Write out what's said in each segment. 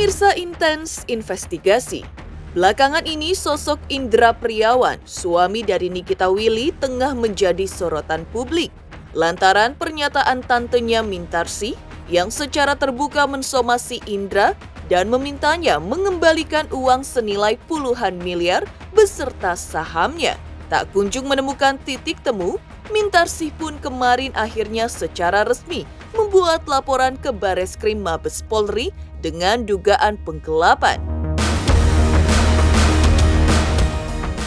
Pemirsa Intens Investigasi. Belakangan ini sosok Indra Priawan, suami dari Nikita Willy, tengah menjadi sorotan publik lantaran pernyataan tantenya Mintarsih yang secara terbuka mensomasi Indra dan memintanya mengembalikan uang senilai puluhan miliar beserta sahamnya. Tak kunjung menemukan titik temu, Mintarsih pun kemarin akhirnya secara resmi membuat laporan ke Bareskrim Mabes Polri dengan dugaan penggelapan.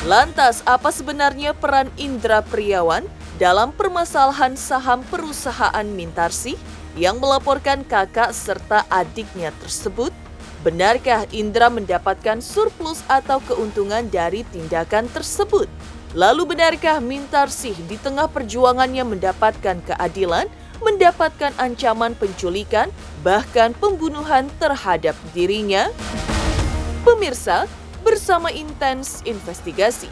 Lantas, apa sebenarnya peran Indra Priawan dalam permasalahan saham perusahaan Mintarsih yang melaporkan kakak serta adiknya tersebut? Benarkah Indra mendapatkan surplus atau keuntungan dari tindakan tersebut? Lalu benarkah Mintarsih di tengah perjuangannya mendapatkan keadilan, mendapatkan ancaman penculikan, bahkan pembunuhan terhadap dirinya? Pemirsa, bersama Intens Investigasi,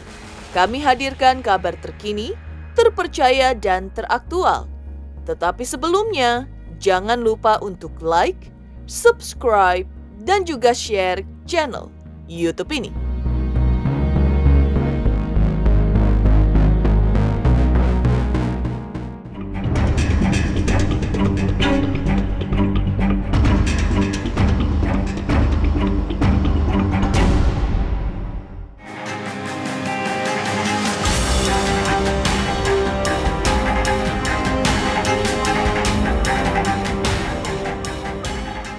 kami hadirkan kabar terkini, terpercaya dan teraktual. Tetapi sebelumnya, jangan lupa untuk like, subscribe, dan juga share channel YouTube ini.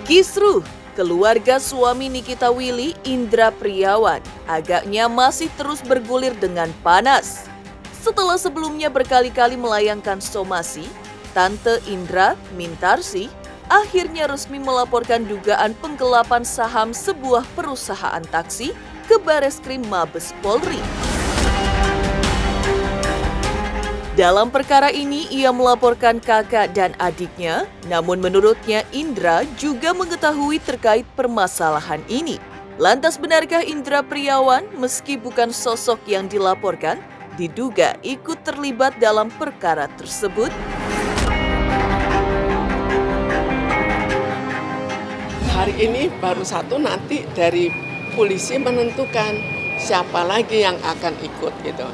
Kisruh keluarga suami Nikita Willy, Indra Priawan, agaknya masih terus bergulir dengan panas. Setelah sebelumnya berkali-kali melayangkan somasi, Tante Indra, Mintarsih, akhirnya resmi melaporkan dugaan penggelapan saham sebuah perusahaan taksi ke Bareskrim Mabes Polri. Dalam perkara ini, ia melaporkan kakak dan adiknya, namun menurutnya Indra juga mengetahui terkait permasalahan ini. Lantas benarkah Indra Priawan, meski bukan sosok yang dilaporkan, diduga ikut terlibat dalam perkara tersebut? Hari ini baru satu, nanti dari polisi menentukan siapa lagi yang akan ikut gitu.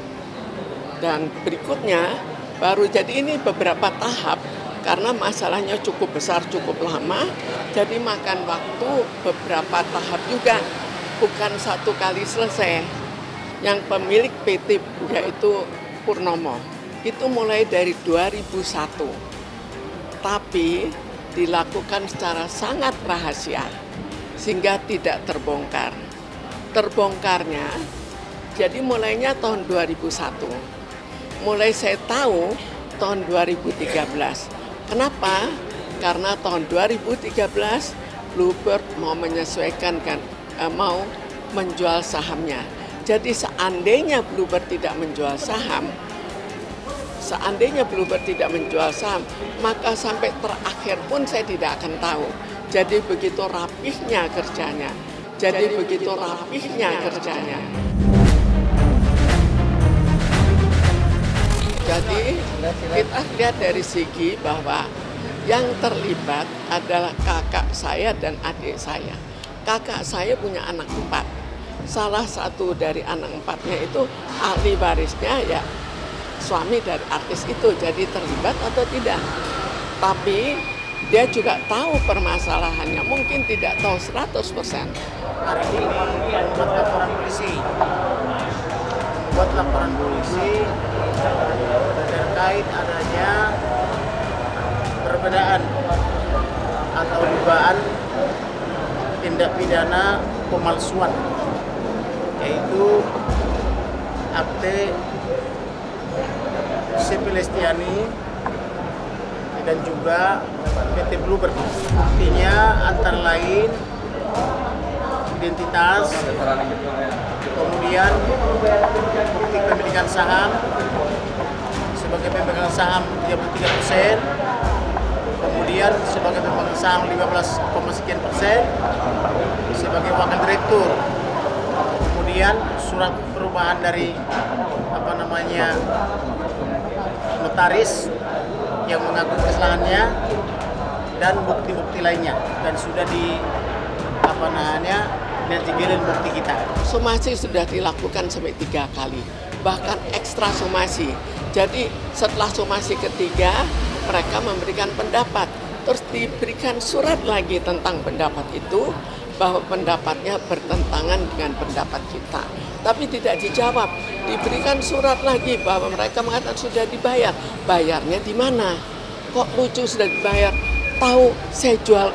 Dan berikutnya baru, jadi ini beberapa tahap karena masalahnya cukup besar, cukup lama, jadi makan waktu beberapa tahap juga, bukan satu kali selesai. Yang pemilik PT yaitu Purnomo itu mulai dari 2001, tapi dilakukan secara sangat rahasia sehingga tidak terbongkar. Terbongkarnya jadi mulainya tahun 2001. Mulai saya tahu tahun 2013. Kenapa? Karena tahun 2013 Bluebird mau menyesuaikan mau menjual sahamnya. Jadi seandainya Bluebird tidak menjual saham, maka sampai terakhir pun saya tidak akan tahu. Jadi begitu rapihnya kerjanya. Jadi kita lihat dari segi bahwa yang terlibat adalah kakak saya dan adik saya. Kakak saya punya anak 4. Salah satu dari anak 4-nya itu ahli warisnya ya suami dari artis itu. Jadi terlibat atau tidak. Tapi dia juga tahu permasalahannya, mungkin tidak tahu 100%. Hari ini buat laporan polisi. Terkait adanya perbedaan atau dugaan tindak pidana pemalsuan, yaitu akte CP Lestiani dan juga PT Bluebird. Buktinya antara lain identitas, kemudian bukti pemilikan saham, sebagai pemegang saham 33%, kemudian sebagai pemegang saham 15,sekian%, sebagai wakil direktur, kemudian surat perubahan dari notaris yang mengakui kesalahannya, dan bukti-bukti lainnya, dan sudah energi gilin bukti kita. Somasi sudah dilakukan sampai 3 kali, bahkan ekstra somasi. Jadi setelah somasi ketiga, mereka memberikan pendapat. Terus diberikan surat lagi tentang pendapat itu, bahwa pendapatnya bertentangan dengan pendapat kita. Tapi tidak dijawab. Diberikan surat lagi bahwa mereka mengatakan sudah dibayar. Bayarnya di mana? Kok lucu sudah dibayar? Tahu saya jual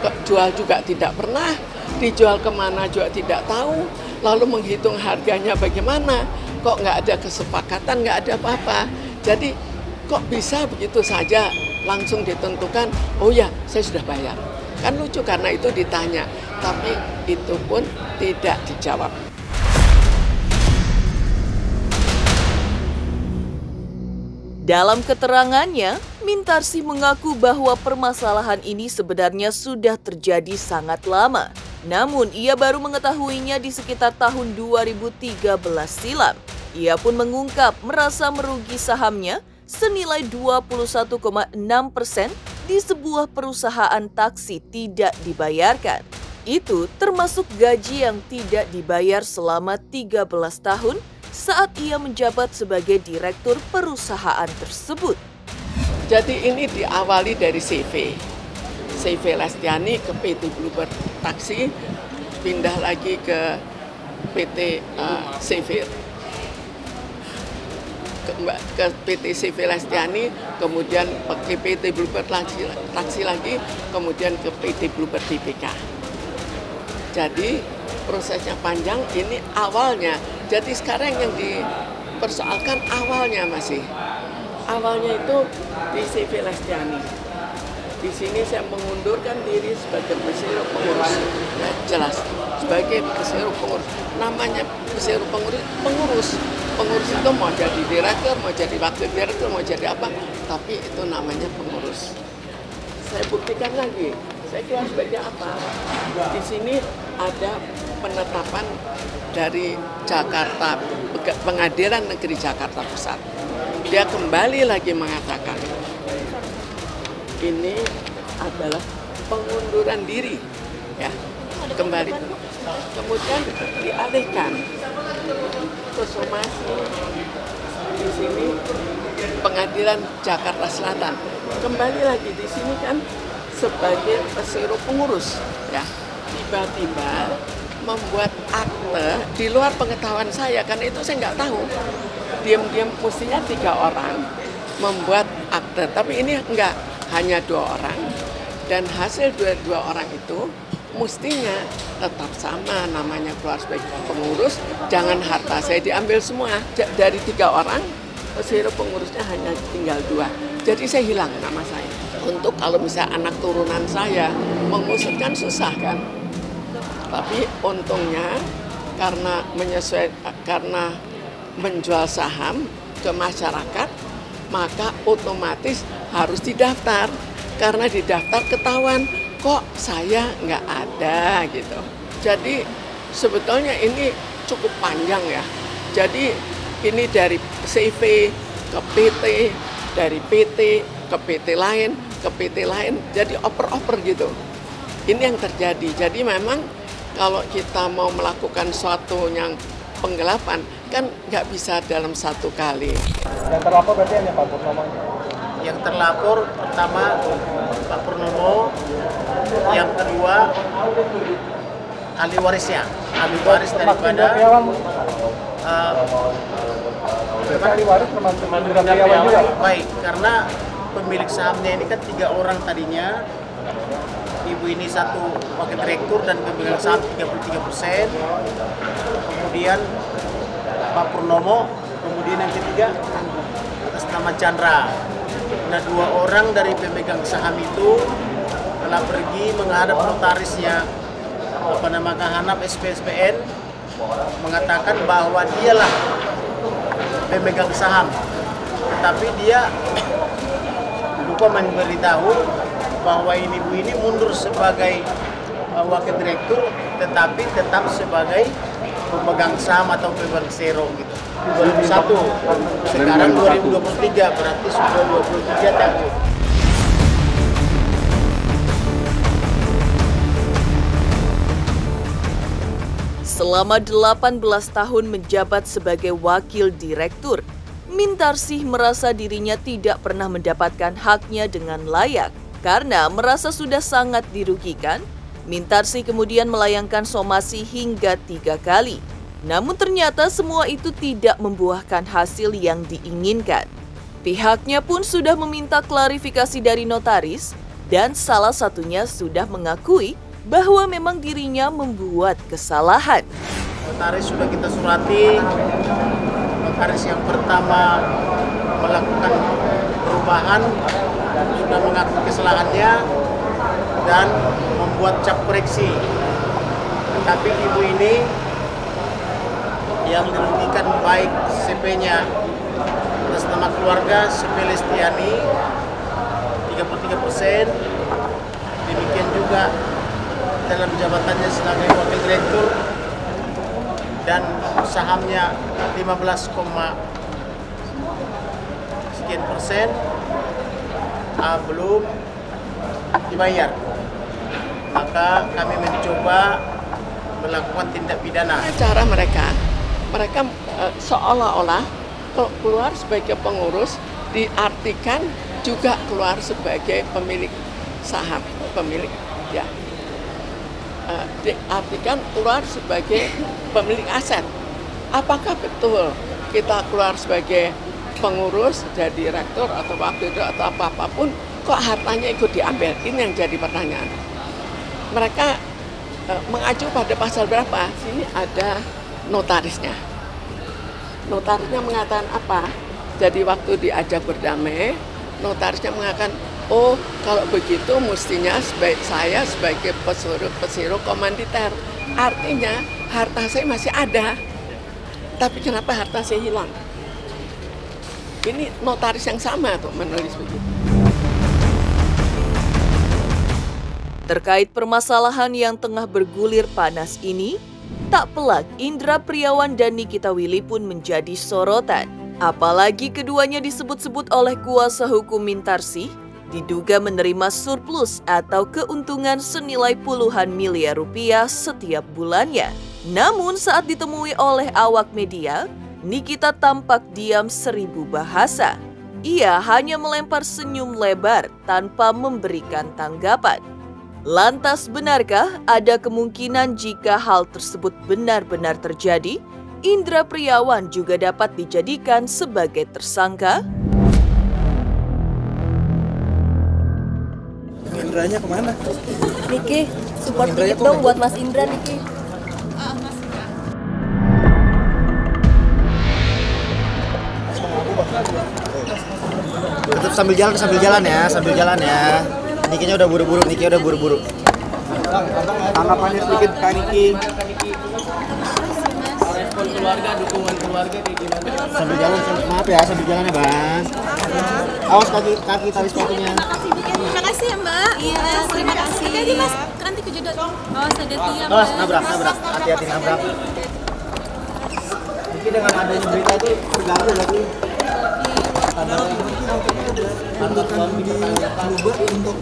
juga tidak pernah. Dijual kemana juga tidak tahu. Lalu menghitung harganya bagaimana? Kok nggak ada kesepakatan, nggak ada apa-apa. Jadi kok bisa begitu saja langsung ditentukan, oh ya saya sudah bayar. Kan lucu karena itu ditanya, tapi itu pun tidak dijawab. Dalam keterangannya, Mintarsih mengaku bahwa permasalahan ini sebenarnya sudah terjadi sangat lama. Namun, ia baru mengetahuinya di sekitar tahun 2013 silam. Ia pun mengungkap merasa merugi sahamnya senilai 21,6% di sebuah perusahaan taksi tidak dibayarkan. Itu termasuk gaji yang tidak dibayar selama 13 tahun saat ia menjabat sebagai direktur perusahaan tersebut. Jadi ini diawali dari CV Lestiani ke PT Bluebird Taksi, pindah lagi ke PT CV ke PT CV Lestiani, kemudian ke PT Bluebird Taksi lagi, kemudian ke PT Bluebird BPK. Jadi prosesnya panjang, ini awalnya. Jadi sekarang yang dipersoalkan awalnya masih. Awalnya itu di CV Lestiani. Di sini saya mengundurkan diri sebagai pesuruh pengurus. Ya, jelas, sebagai pesuruh pengurus. Namanya pesuruh pengurus. Pengurus itu mau jadi direktur, mau jadi wakil direktur, mau jadi apa. Tapi itu namanya pengurus. Saya buktikan lagi. Saya kira sebagai apa? Di sini ada penetapan dari Jakarta, Pengadilan Negeri Jakarta Pusat. Dia kembali lagi mengatakan, ini adalah pengunduran diri, ya, kembali. Kemudian dialihkan ke somasi di sini Pengadilan Jakarta Selatan. Kembali lagi di sini kan sebagai pesuruh pengurus, ya. Tiba-tiba membuat akte di luar pengetahuan saya, kan itu saya nggak tahu. Diam-diam mestinya 3 orang membuat akte, tapi ini enggak, hanya 2 orang. Dan hasil dua orang itu mestinya tetap sama, namanya keluar sebagai pengurus, jangan harta saya diambil semua. Dari 3 orang, pesuruh pengurusnya hanya tinggal 2. Jadi saya hilang nama saya. Untuk kalau misalnya anak turunan saya mengusutkan susah kan. Tapi untungnya karena menjual saham ke masyarakat, maka otomatis harus didaftar. Karena didaftar ketahuan, kok saya nggak ada gitu. Jadi sebetulnya ini cukup panjang ya. Jadi ini dari CV ke PT, dari PT ke PT lain, ke PT lain, jadi oper-oper gitu. Ini yang terjadi. Jadi memang kalau kita mau melakukan suatu yang penggelapan, kan nggak bisa dalam 1 kali. Yang terlapor berarti hanya Pak Purnomo? Yang terlapor pertama Pak Purnomo, yang kedua ahli warisnya, ahli waris daripada ahli waris termasuk Indra Priawan juga? Baik, karena pemilik sahamnya ini kan 3 orang tadinya. Ibu ini 1 wakil direktur dan pemegang saham 33%. Kemudian Pak Purnomo, kemudian yang ketiga atas nama Chandra. Nah, 2 orang dari pemegang saham itu telah pergi menghadap notarisnya Kahanap SPSPN, mengatakan bahwa dialah pemegang saham, tetapi dia lupa memberitahu bahwa ibu ini mundur sebagai wakil direktur, tetapi tetap sebagai pemegang saham atau pemegang share gitu. 2001, sekarang 2023, berarti sudah 23 tahun. Selama 18 tahun menjabat sebagai wakil direktur, Mintarsih merasa dirinya tidak pernah mendapatkan haknya dengan layak. Karena merasa sudah sangat dirugikan, Mintarsih kemudian melayangkan somasi hingga 3 kali. Namun ternyata semua itu tidak membuahkan hasil yang diinginkan. Pihaknya pun sudah meminta klarifikasi dari notaris dan salah satunya sudah mengakui bahwa memang dirinya membuat kesalahan. Notaris sudah kita surati, notaris yang pertama melakukan perubahan sudah mengakui kesalahannya dan membuat cap koreksi. Tapi ibu ini yang dirugikan baik CP-nya atas nama keluarga CP Lestiani 33%, demikian juga dalam jabatannya sebagai wakil direktur dan sahamnya 15, sekian persen belum dibayar. Maka kami mencoba melakukan tindak pidana. Cara mereka seolah-olah keluar sebagai pengurus diartikan juga keluar sebagai pemilik saham, pemilik ya. Diartikan keluar sebagai pemilik aset. Apakah betul kita keluar sebagai pengurus, jadi direktur atau wakil direktur atau apapun, kok hartanya ikut diambil? Ini yang jadi pertanyaan. Mereka mengacu pada pasal berapa? Sini ada notarisnya. Notarisnya mengatakan apa? Jadi waktu diajak berdamai, notarisnya mengatakan, oh, kalau begitu mestinya saya sebagai pesuruh komanditer. Artinya harta saya masih ada. Tapi kenapa harta saya hilang? Ini notaris yang sama tuh menulis begitu. Terkait permasalahan yang tengah bergulir panas ini, tak pelak Indra Priawan dan Nikita Willy pun menjadi sorotan. Apalagi keduanya disebut-sebut oleh kuasa hukum Mintarsih diduga menerima surplus atau keuntungan senilai puluhan miliar rupiah setiap bulannya. Namun saat ditemui oleh awak media, Nikita tampak diam 1000 bahasa. Ia hanya melempar senyum lebar tanpa memberikan tanggapan. Lantas benarkah ada kemungkinan jika hal tersebut benar-benar terjadi, Indra Priawan juga dapat dijadikan sebagai tersangka? Indranya kemana? Niki, support dikit dong buat Mas Indra, Niki. Tetap sambil jalan ya. Nikinya udah buru-buru. Tanggapannya sedikit Kak Niki. Respon keluarga, dukungan keluarga kayak gimana? Sambil jalan ya Bang. Awas kaki tali sepatunya. Terima kasih ya Mbak. Iya, terima kasih. Jadi Mas, nanti kejedot. Oh, sedeti ya. Awas nabrak. Hati-hati nabrak. Mungkin dengan adanya berita itu terganggu lagi. Untuk diubah untuk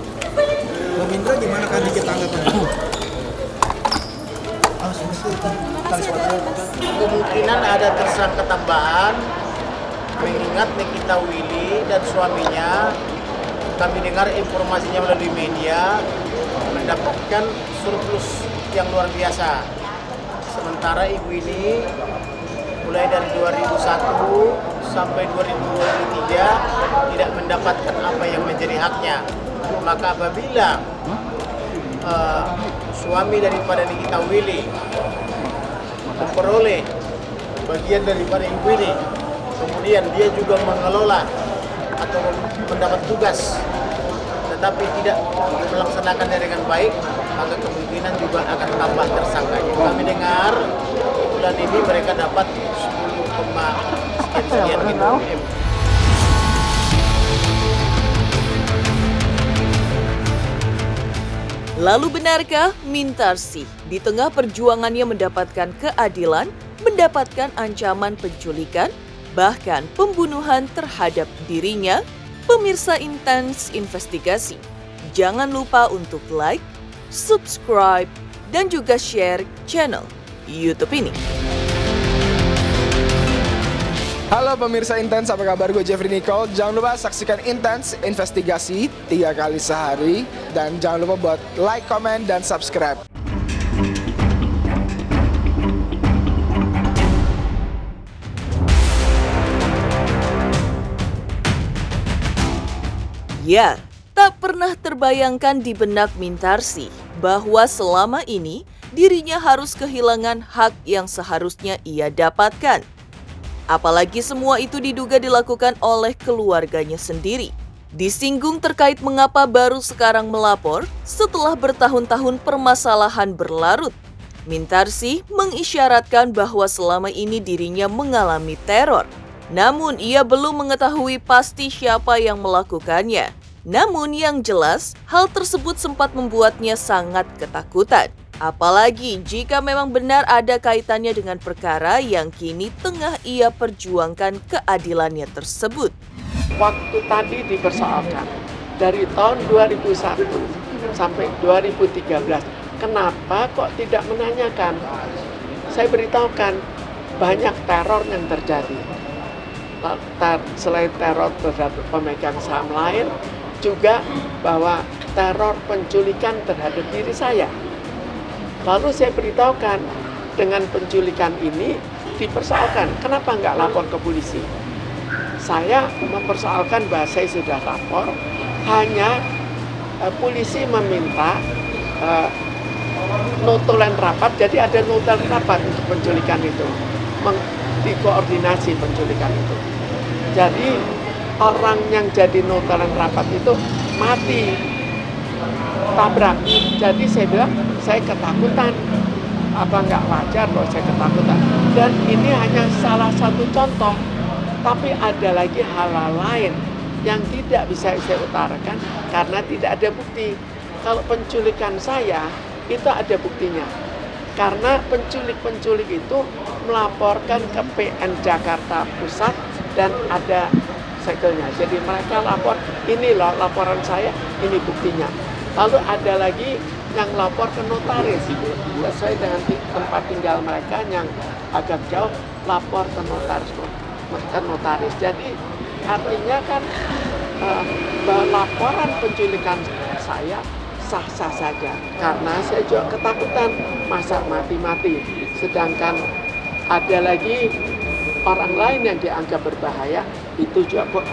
Bang Indra gimana kan dikit tanggapannya? Kemungkinan ada tersangka tambahan mengingat Nikita Willy dan suaminya, kami dengar informasinya melalui media, mendapatkan surplus yang luar biasa. Sementara ibu ini mulai dari 2001 sampai 2023 tidak mendapatkan apa yang menjadi haknya. Maka apabila suami daripada Nikita Willy memperoleh bagian daripada ibu ini, kemudian dia juga mengelola atau mendapat tugas tetapi tidak melaksanakan dengan baik, maka kemungkinan juga akan tambah tersangkanya. Kami dengar bulan ini mereka dapat 10,sekian gitu. Lalu benarkah Mintarsih di tengah perjuangannya mendapatkan keadilan, mendapatkan ancaman penculikan, bahkan pembunuhan terhadap dirinya? Pemirsa Intens Investigasi, jangan lupa untuk like, subscribe, dan juga share channel YouTube ini. Halo pemirsa Intens, apa kabar? Gue Jeffrey Nicole. Jangan lupa saksikan Intens Investigasi 3 kali sehari. Dan jangan lupa buat like, comment, dan subscribe. Ya, tak pernah terbayangkan di benak Mintarsih bahwa selama ini dirinya harus kehilangan hak yang seharusnya ia dapatkan. Apalagi semua itu diduga dilakukan oleh keluarganya sendiri. Disinggung terkait mengapa baru sekarang melapor setelah bertahun-tahun permasalahan berlarut. Mintarsih mengisyaratkan bahwa selama ini dirinya mengalami teror. Namun ia belum mengetahui pasti siapa yang melakukannya. Namun yang jelas, hal tersebut sempat membuatnya sangat ketakutan. Apalagi jika memang benar ada kaitannya dengan perkara yang kini tengah ia perjuangkan keadilannya tersebut. Waktu tadi dipersoalkan, dari tahun 2001 sampai 2013, kenapa kok tidak menanyakan? Saya beritahukan, banyak teror yang terjadi. Selain teror terhadap pemegang saham lain, juga bahwa teror penculikan terhadap diri saya. Lalu saya beritahukan, dengan penculikan ini dipersoalkan, kenapa nggak lapor ke polisi? Saya mempersoalkan bahwa saya sudah lapor, hanya polisi meminta notulen rapat, jadi ada notulen rapat untuk penculikan itu, dikoordinasi penculikan itu. Jadi orang yang jadi notulen rapat itu mati, tabrak. Jadi saya bilang, saya ketakutan. Apa nggak wajar loh saya ketakutan? Dan ini hanya salah satu contoh. Tapi ada lagi hal-hal lain yang tidak bisa saya utarakan karena tidak ada bukti. Kalau penculikan saya, itu ada buktinya. Karena penculik-penculik itu melaporkan ke PN Jakarta Pusat dan ada segelnya. Jadi mereka lapor, inilah laporan saya, ini buktinya. Lalu ada lagi yang lapor ke notaris, sesuai dengan tempat tinggal mereka yang agak jauh, lapor ke notaris. Jadi artinya kan laporan penculikan saya sah-sah saja, karena saya juga ketakutan masa mati-mati. Sedangkan ada lagi orang lain yang dianggap berbahaya, itu juga kok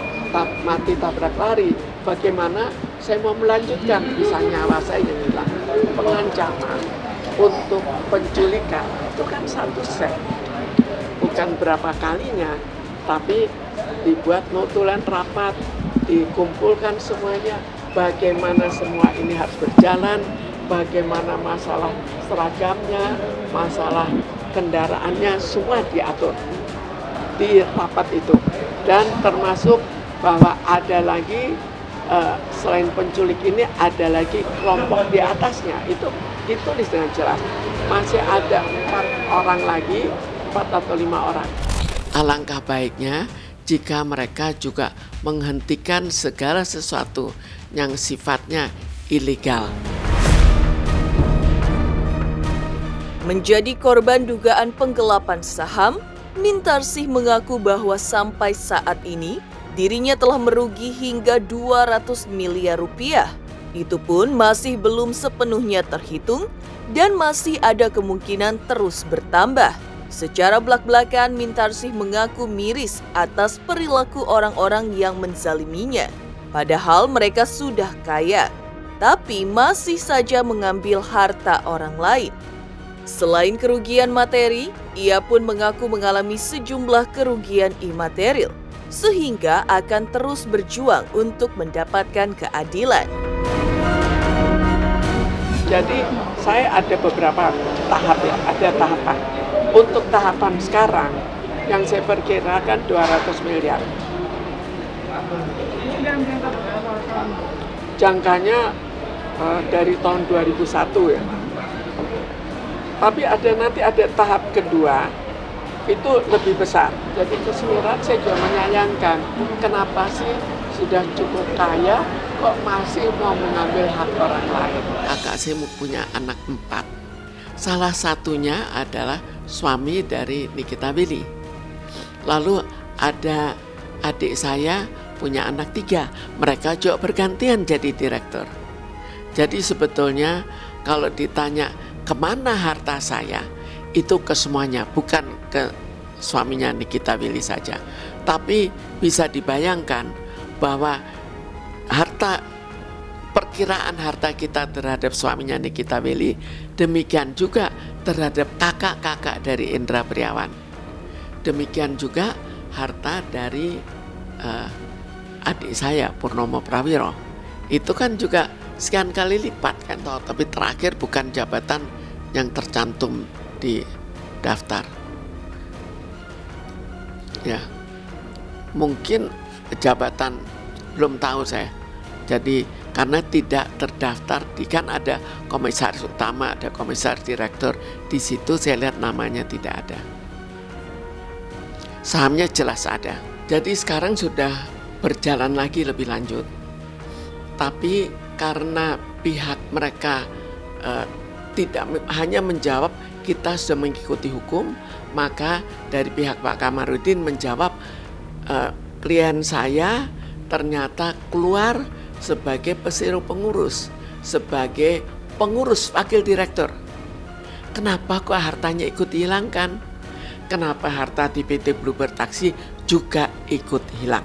mati tabrak lari. Bagaimana saya mau melanjutkan, bisa nyawa saya yang hilang. Pengancaman untuk penculikan itu kan satu set, bukan berapa kalinya, tapi dibuat notulen rapat, dikumpulkan semuanya, bagaimana semua ini harus berjalan, bagaimana masalah seragamnya, masalah kendaraannya, semua diatur di rapat itu. Dan termasuk bahwa ada lagi selain penculik ini ada lagi kelompok di atasnya, itu ditulis dengan jelas. Masih ada 4 orang lagi, 4 atau 5 orang. Alangkah baiknya jika mereka juga menghentikan segala sesuatu yang sifatnya ilegal. Menjadi korban dugaan penggelapan saham, Mintarsih mengaku bahwa sampai saat ini dirinya telah merugi hingga 200 miliar rupiah. Itu pun masih belum sepenuhnya terhitung dan masih ada kemungkinan terus bertambah. Secara belak-belakan, Mintarsih mengaku miris atas perilaku orang-orang yang menzaliminya. Padahal mereka sudah kaya, tapi masih saja mengambil harta orang lain. Selain kerugian materi, ia pun mengaku mengalami sejumlah kerugian imaterial, sehingga akan terus berjuang untuk mendapatkan keadilan. Jadi saya ada beberapa tahap ya, ada tahapan. Untuk tahapan sekarang yang saya perkirakan 200 miliar. Jangkanya dari tahun 2001 ya. Tapi nanti ada tahap kedua, itu lebih besar. Jadi keseluruhan saya juga menyayangkan, kenapa sih sudah cukup kaya, kok masih mau mengambil hak orang lain. Kakak saya punya anak 4. Salah satunya adalah suami dari Nikita Willy. Lalu ada adik saya punya anak 3, mereka juga bergantian jadi direktur. Jadi sebetulnya kalau ditanya kemana harta saya, itu ke semuanya, bukan ke suaminya Nikita Willy saja. Tapi bisa dibayangkan bahwa perkiraan harta kita terhadap suaminya Nikita Willy, demikian juga terhadap kakak-kakak dari Indra Priawan. Demikian juga harta dari adik saya Purnomo Prawiro. Itu kan juga sekian kali lipat kan, tapi terakhir bukan jabatan yang tercantum di daftar. Ya, mungkin jabatan belum tahu saya. Jadi karena tidak terdaftar, kan ada komisaris utama, ada komisaris direktur. Di situ saya lihat namanya tidak ada. Sahamnya jelas ada. Jadi sekarang sudah berjalan lagi lebih lanjut. Tapi karena pihak mereka tidak hanya menjawab kita sudah mengikuti hukum, maka dari pihak Pak Kamarudin menjawab klien saya ternyata keluar sebagai pesuruh pengurus, sebagai pengurus wakil direktur. Kenapa kok hartanya ikut dihilangkan? Kenapa harta di PT Bluebird Taksi juga ikut hilang?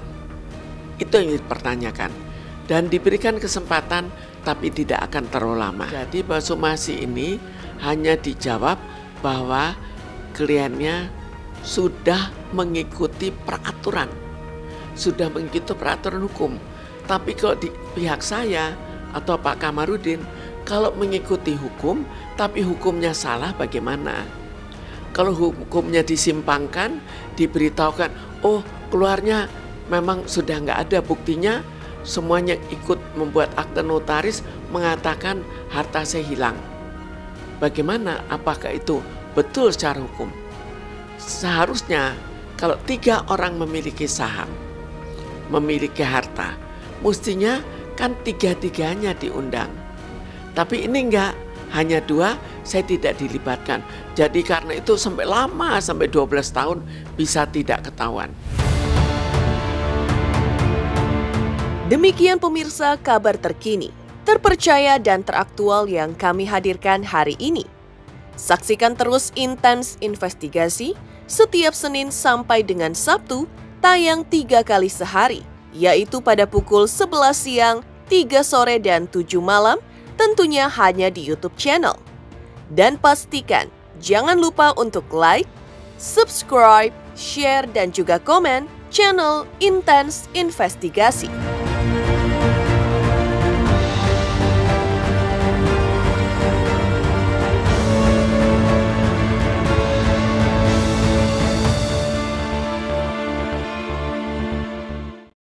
Itu yang dipertanyakan. Dan diberikan kesempatan tapi tidak akan terlalu lama. Jadi bahwa somasi ini hanya dijawab bahwa kliennya sudah mengikuti peraturan. Sudah mengikuti peraturan hukum. Tapi kalau di pihak saya atau Pak Kamarudin, kalau mengikuti hukum tapi hukumnya salah bagaimana? Kalau hukumnya disimpangkan, diberitahukan, oh keluarnya memang sudah nggak ada buktinya, semuanya ikut membuat akte notaris mengatakan harta saya hilang. Bagaimana? Apakah itu betul secara hukum? Seharusnya kalau 3 orang memiliki saham, memiliki harta, mestinya kan 3-3-nya diundang. Tapi ini enggak, hanya 2, saya tidak dilibatkan. Jadi karena itu sampai lama, sampai 12 tahun bisa tidak ketahuan. Demikian pemirsa kabar terkini, terpercaya dan teraktual yang kami hadirkan hari ini. Saksikan terus Intens Investigasi setiap Senin sampai dengan Sabtu, tayang 3 kali sehari, yaitu pada pukul 11 siang, 3 sore, dan 7 malam, tentunya hanya di YouTube channel. Dan pastikan jangan lupa untuk like, subscribe, share, dan juga komen channel Intens Investigasi.